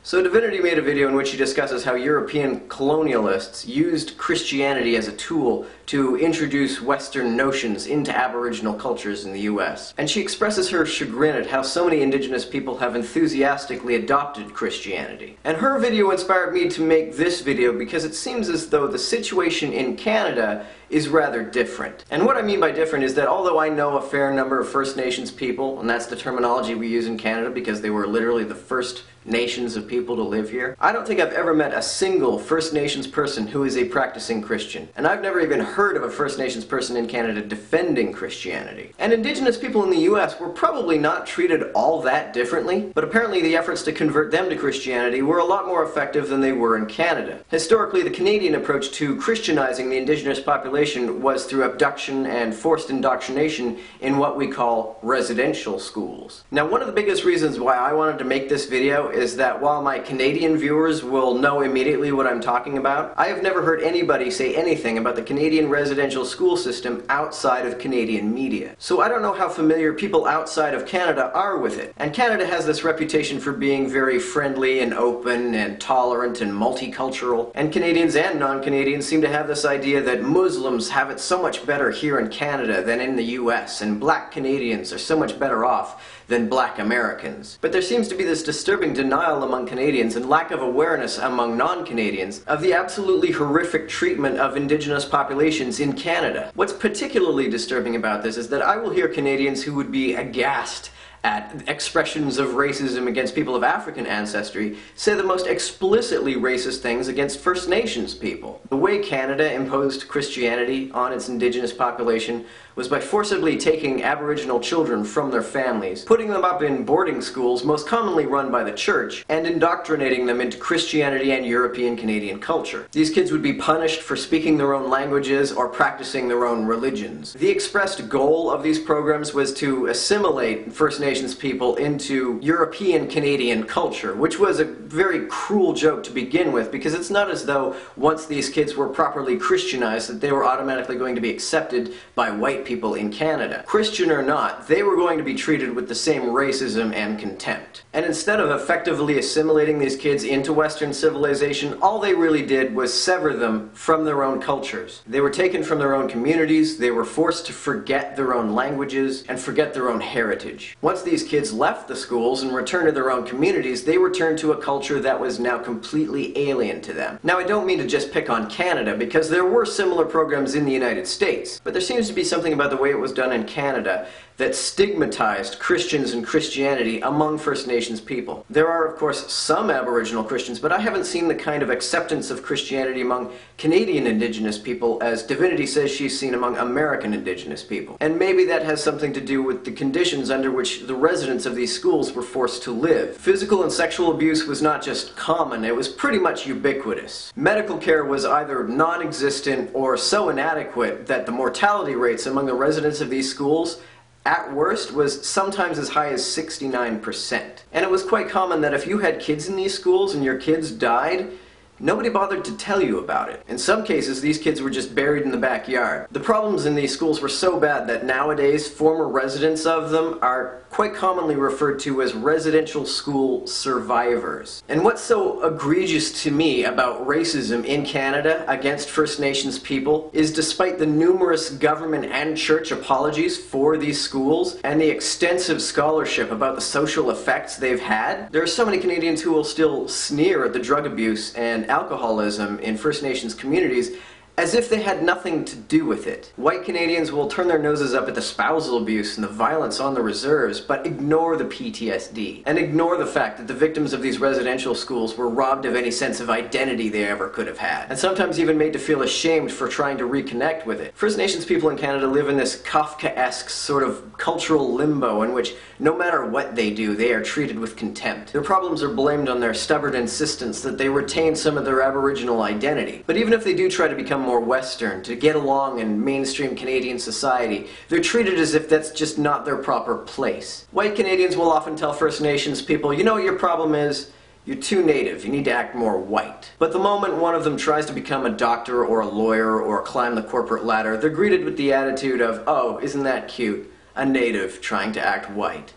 So Divinity made a video in which he discusses how European colonialists used Christianity as a tool to introduce Western notions into Aboriginal cultures in the US. And she expresses her chagrin at how so many Indigenous people have enthusiastically adopted Christianity. And her video inspired me to make this video because it seems as though the situation in Canada is rather different. And what I mean by different is that although I know a fair number of First Nations people, and that's the terminology we use in Canada because they were literally the first nations of people to live here, I don't think I've ever met a single First Nations person who is a practicing Christian. And I've never even heard of a First Nations person in Canada defending Christianity. And Indigenous people in the US were probably not treated all that differently, but apparently the efforts to convert them to Christianity were a lot more effective than they were in Canada. Historically, the Canadian approach to Christianizing the Indigenous population was through abduction and forced indoctrination in what we call residential schools. Now, one of the biggest reasons why I wanted to make this video is that while my Canadian viewers will know immediately what I'm talking about, I have never heard anybody say anything about the Canadian residential school system outside of Canadian media. So I don't know how familiar people outside of Canada are with it. And Canada has this reputation for being very friendly and open and tolerant and multicultural. And Canadians and non-Canadians seem to have this idea that Muslims have it so much better here in Canada than in the US, and black Canadians are so much better off than black Americans. But there seems to be this disturbing denial among Canadians and lack of awareness among non-Canadians of the absolutely horrific treatment of Indigenous populations in Canada. What's particularly disturbing about this is that I will hear Canadians who would be aghast at expressions of racism against people of African ancestry say the most explicitly racist things against First Nations people. The way Canada imposed Christianity on its Indigenous population was by forcibly taking Aboriginal children from their families, putting them up in boarding schools most commonly run by the church, and indoctrinating them into Christianity and European Canadian culture. These kids would be punished for speaking their own languages or practicing their own religions. The expressed goal of these programs was to assimilate First Nations people into European Canadian culture, which was a very cruel joke to begin with, because it's not as though once these kids were properly Christianized that they were automatically going to be accepted by white people in Canada. Christian or not, they were going to be treated with the same racism and contempt. And instead of effectively assimilating these kids into Western civilization, all they really did was sever them from their own cultures. They were taken from their own communities, they were forced to forget their own languages, and forget their own heritage. Once these kids left the schools and returned to their own communities, they returned to a culture that was now completely alien to them. Now, I don't mean to just pick on Canada, because there were similar programs in the United States, but there seems to be something about the way it was done in Canada that stigmatized Christians and Christianity among First Nations people. There are, of course, some Aboriginal Christians, but I haven't seen the kind of acceptance of Christianity among Canadian Indigenous people as Divinity says she's seen among American Indigenous people. And maybe that has something to do with the conditions under which the residents of these schools were forced to live. Physical and sexual abuse was not just common, it was pretty much ubiquitous. Medical care was either non-existent or so inadequate that the mortality rates among the residents of these schools at worst was sometimes as high as 69%. And it was quite common that if you had kids in these schools and your kids died, nobody bothered to tell you about it. In some cases, these kids were just buried in the backyard. The problems in these schools were so bad that nowadays former residents of them are quite commonly referred to as residential school survivors. And what's so egregious to me about racism in Canada against First Nations people is despite the numerous government and church apologies for these schools and the extensive scholarship about the social effects they've had, there are so many Canadians who will still sneer at the drug abuse and alcoholism in First Nations communities as if they had nothing to do with it. White Canadians will turn their noses up at the spousal abuse and the violence on the reserves, but ignore the PTSD, and ignore the fact that the victims of these residential schools were robbed of any sense of identity they ever could have had, and sometimes even made to feel ashamed for trying to reconnect with it. First Nations people in Canada live in this Kafkaesque sort of cultural limbo in which no matter what they do, they are treated with contempt. Their problems are blamed on their stubborn insistence that they retain some of their Aboriginal identity. But even if they do try to become more Western, to get along in mainstream Canadian society, they're treated as if that's just not their proper place. White Canadians will often tell First Nations people, you know what your problem is? You're too native, you need to act more white. But the moment one of them tries to become a doctor or a lawyer or climb the corporate ladder, they're greeted with the attitude of, oh, isn't that cute? A native trying to act white.